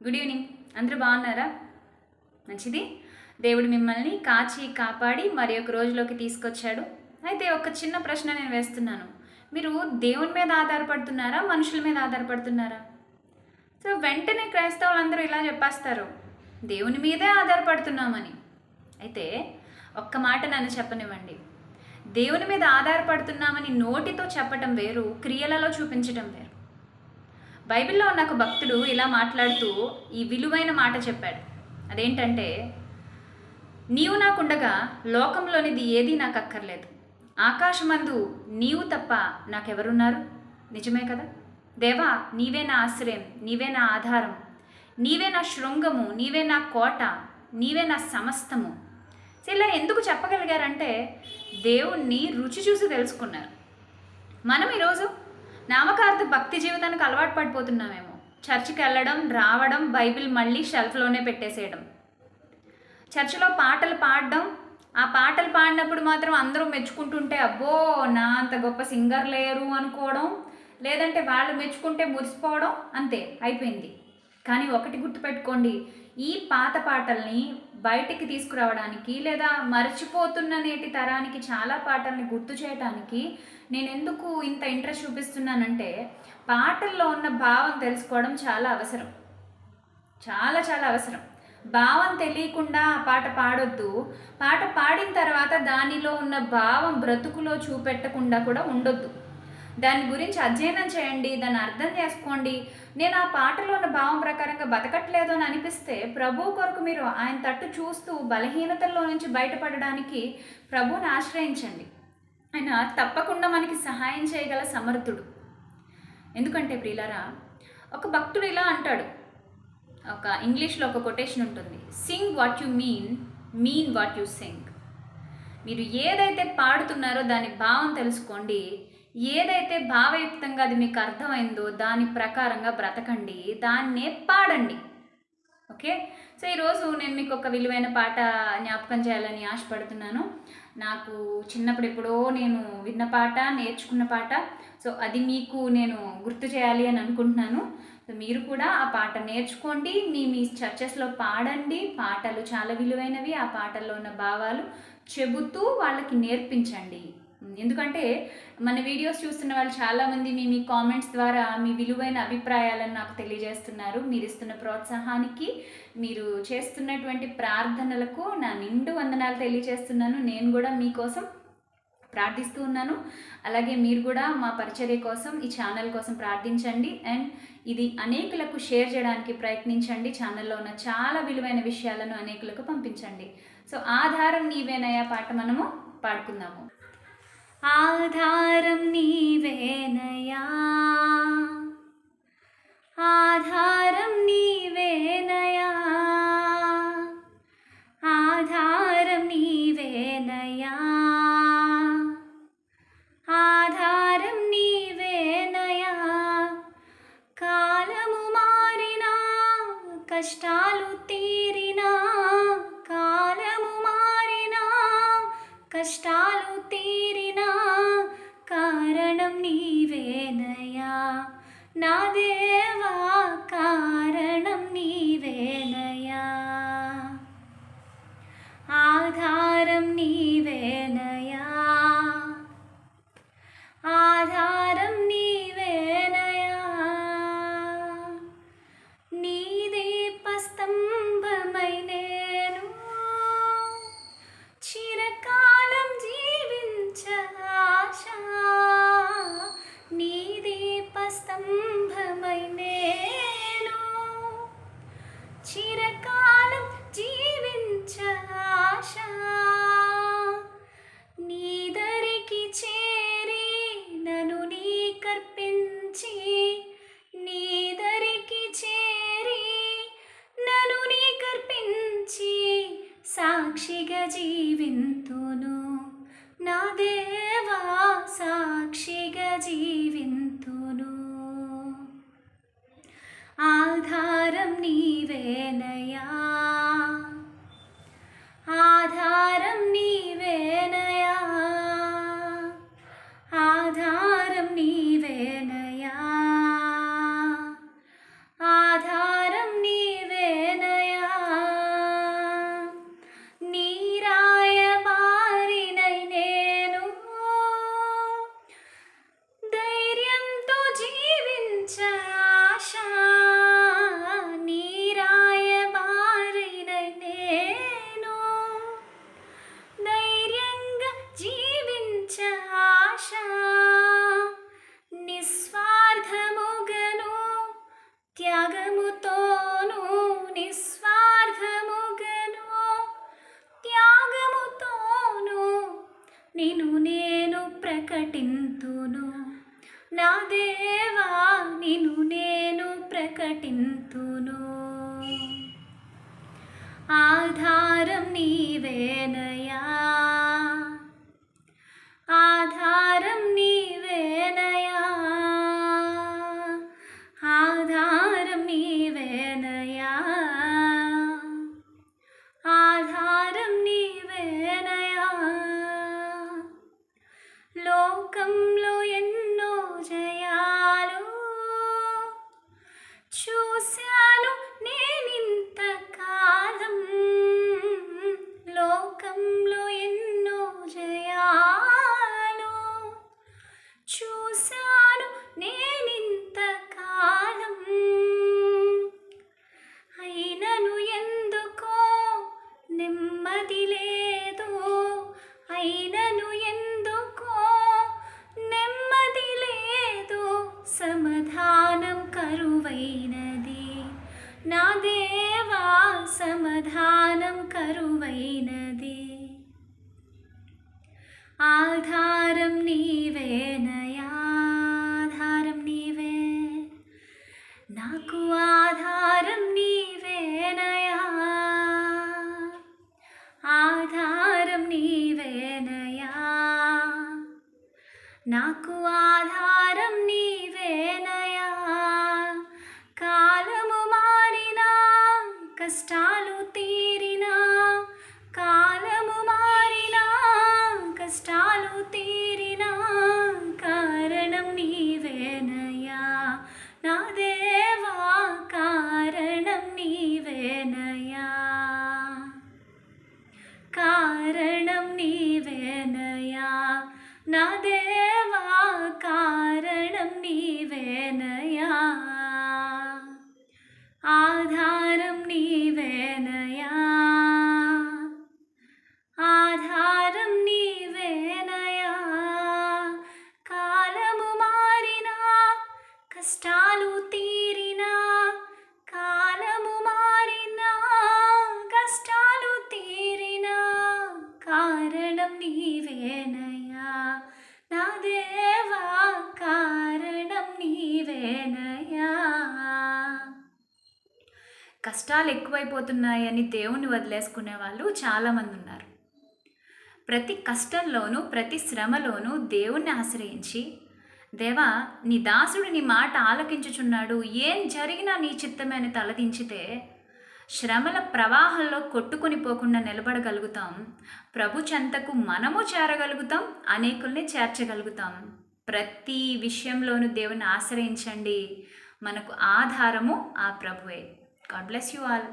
Good evening. అందరూ బాగున్నారా? మంచిది. దేవుడు మిమ్మల్ని కాచి కాపాడి మరి ఒక రోజులోకి తీసుకొచ్చాడు. అయితే ఒక చిన్న ప్రశ్న నేను వేస్తున్నాను. మీరు దేవుని మీద ఆధారపడుతున్నారా, మనుషుల మీద ఆధారపడుతున్నారా? సో వెంటనే క్రైస్తవులందరూ ఇలా చెప్పేస్తారు, దేవుని మీదే ఆధారపడుతున్నామని. అయితే ఒక్క మాట నన్ను చెప్పనివ్వండి. దేవుని మీద ఆధారపడుతున్నామని నోటితో చెప్పటం వేరు, క్రియలలో చూపించటం వేరు. బైబిల్లో ఉన్న ఒక భక్తుడు ఇలా మాట్లాడుతూ ఈ విలువైన మాట చెప్పాడు. అదేంటంటే, నీవు నాకుండగా లోకంలోనిది ఏదీ నాకు అక్కర్లేదు. ఆకాశమందు నీవు తప్ప నాకెవరున్నారు? నిజమే కదా? దేవా, నీవే నా ఆశ్రయం, నీవే నా ఆధారం, నీవే నా శృంగము, నీవే నా కోట, నీవే నా సమస్తము. ఇలా ఎందుకు చెప్పగలిగారంటే దేవుణ్ణి రుచి చూసి తెలుసుకున్నారు. మనం ఈరోజు నామకార్థ భక్తి జీవితానికి అలవాటు పడిపోతున్నామేమో. చర్చికి వెళ్ళడం, రావడం, బైబిల్ మళ్ళీ షెల్ఫ్లోనే పెట్టేసేయడం, చర్చిలో పాటలు పాడడం, ఆ పాటలు పాడినప్పుడు మాత్రం అందరూ మెచ్చుకుంటుంటే అబ్బో నా అంత గొప్ప సింగర్ లేరు అనుకోవడం, లేదంటే వాళ్ళు మెచ్చుకుంటే మురిసిపోవడం, అంతే అయిపోయింది. కానీ ఒకటి గుర్తుపెట్టుకోండి, ఈ పాత పాటల్ని బయటికి తీసుకురావడానికి లేదా మర్చిపోతున్న నేటి తరానికి చాలా పాటల్ని గుర్తు చేయడానికి నేను ఎందుకు ఇంత ఇంట్రెస్ట్ చూపిస్తున్నానంటే, పాటల్లో ఉన్న భావం తెలుసుకోవడం చాలా అవసరం, చాలా చాలా అవసరం. భావం తెలియకుండా ఆ పాట పాడొద్దు. పాట పాడిన తర్వాత దానిలో ఉన్న భావం బ్రతుకులో చూపెట్టకుండా కూడా ఉండొద్దు. దాని గురించి అధ్యయనం చేయండి, దాన్ని అర్థం చేసుకోండి. నేను ఆ పాటలో ఉన్న భావం ప్రకారంగా బతకట్లేదు అని అనిపిస్తే ప్రభు కొరకు మీరు ఆయన తట్టు చూస్తూ బలహీనతల్లో నుంచి బయటపడడానికి ప్రభువుని ఆశ్రయించండి. ఆయన తప్పకుండా మనకి సహాయం చేయగల సమర్థుడు. ఎందుకంటే ప్రియులారా, ఒక భక్తుడు ఇలా అంటాడు, ఒక ఇంగ్లీష్లో ఒక కొటేషన్ ఉంటుంది, Singh what you mean, mean what you sing. మీరు ఏదైతే పాడుతున్నారో దాని భావం తెలుసుకోండి. ఏదైతే భావయుక్తంగా అది మీకు అర్థమైందో దాని ప్రకారంగా బ్రతకండి, దాన్నే పాడండి. ఓకే. సో ఈరోజు నేను మీకు ఒక విలువైన పాట జ్ఞాపకం చేయాలని ఆశపడుతున్నాను. నాకు చిన్నప్పుడు ఎప్పుడో నేను విన్న పాట, నేర్చుకున్న పాట. సో అది మీకు నేను గుర్తు చేయాలి అని అనుకుంటున్నాను. సో మీరు కూడా ఆ పాట నేర్చుకోండి, మీ చర్చెస్లో పాడండి. పాటలు చాలా విలువైనవి. ఆ పాటల్లో ఉన్న భావాలు చెబుతూ వాళ్ళకి నేర్పించండి. ఎందుకంటే మన వీడియోస్ చూస్తున్న వాళ్ళు చాలామంది మీ కామెంట్స్ ద్వారా మీ విలువైన అభిప్రాయాలను నాకు తెలియజేస్తున్నారు. మీరు ఇస్తున్న ప్రోత్సాహానికి, మీరు చేస్తున్నటువంటి ప్రార్థనలకు నా నిండు వందనాలు తెలియజేస్తున్నాను. నేను కూడా మీకోసం ప్రార్థిస్తూ ఉన్నాను. అలాగే మీరు కూడా మా పరిచర్య కోసం, ఈ ఛానల్ కోసం ప్రార్థించండి. అండ్ ఇది అనేకులకు షేర్ చేయడానికి ప్రయత్నించండి. ఛానల్లో ఉన్న చాలా విలువైన విషయాలను అనేకులకు పంపించండి. సో ఆధారం నీవేనయ్యా పాట మనము పాడుకుందాము. ఆధారం నీవేనయ్యా, ఆధారం నీవేనయ్యా, ఆధారం నీవేనయ్యా, ఆధారం నీవేనయ్యా. కాలము మారినా, కష్టాలు తీరినా, కాలము మారినా, కష్టాలు తీరినా, కారణం నీవేనయ్యా నా దేవా, కారణం నీవేనయ్యా. ఆధారం నీవేనయ్యా, ఆధారం నీవేనయ్యా. నీ దీపస్తంభమై నేను చిరకాలం జీవించ ఆశ. నీ దీపస్తంభమై నేను చిరకాలం జీవించ ఆశ. నీ దరికి చేరి నన్ను నీకర్పించి, నీ దరికి చేరి నన్ను నీకర్పించి, సాక్షిగా జీవింతును నా దేవా, సాక్షిగా జీవింతును. ఆధారం నీవేనయ్యా, ఆధారం నీవేనయ్యా, ఆధారం నీవేనయ్యా, ఆధారం నీ ప్రేమతోను నిస్వార్థముగను త్యాగముతోను నిన్ను నేను ప్రకటింతును. నా దేవా నిన్ను నేను ప్రకటింతును. ఆధారం నీవేనయా, ఆధారం నీవేనయా, ఆధారం నీవేనయా, ఆధారం నీవేనయా. లోకంలో ఎన్నో జయాలు చూశాను నేనింతకాలం, లోకంలో ఎన్నో జయాలు చూశాను నేనింతకాలం. అయినను ఎందుకో నెమ్మది లేదు, అయినను ఎందుకో నెమ్మది లేదు, సమాధానం కరువైనది. నా దేవా సమాధానం కరువైనది. ఆధారం నీవేనయా, ఆధారం నీవే, నాకు ఆధారం నీవేనయా, ఆధారం నీవేనయా, నాకు ఆధారం నీవేనయా. కాలము మారినా కష్టాలు తీరినా, కాలము మారినా కష్టాలు తీరినా, కారణం నీవేనయా. నా దేవా కారణం నీవేనయా, కారణం నీవేనయా. నా దేవా కారణం నీవేనయా, ఆధారం నీవేనయా, ఆధారం నీవేనయా. కాలము మారినా కష్టాలు తీరినా, కాలము మారినా కష్టాలు తీరినా, కారణం నీవేనయా. నా దేవా కారణం నీవేనయా. కష్టాలు ఎక్కువైపోతున్నాయని దేవుణ్ణి వదిలేసుకునే వాళ్ళు చాలామంది ఉన్నారు. ప్రతి కష్టంలోనూ ప్రతి శ్రమలోనూ దేవుణ్ణి ఆశ్రయించి, దేవా నీ దాసుడు నీ మాట ఆలకించుచున్నాడు, ఏం జరిగినా నీ చిత్తమే అని తలదించితే శ్రమల ప్రవాహంలో కొట్టుకొని పోకుండా నిలబడగలుగుతాం. ప్రభు చెంతకు మనము చేరగలుగుతాం, అనేకుల్ని చేర్చగలుగుతాం. ప్రతి విషయంలోనూ దేవుని ఆశ్రయించండి. మనకు ఆధారము ఆ ప్రభువే. God bless you all.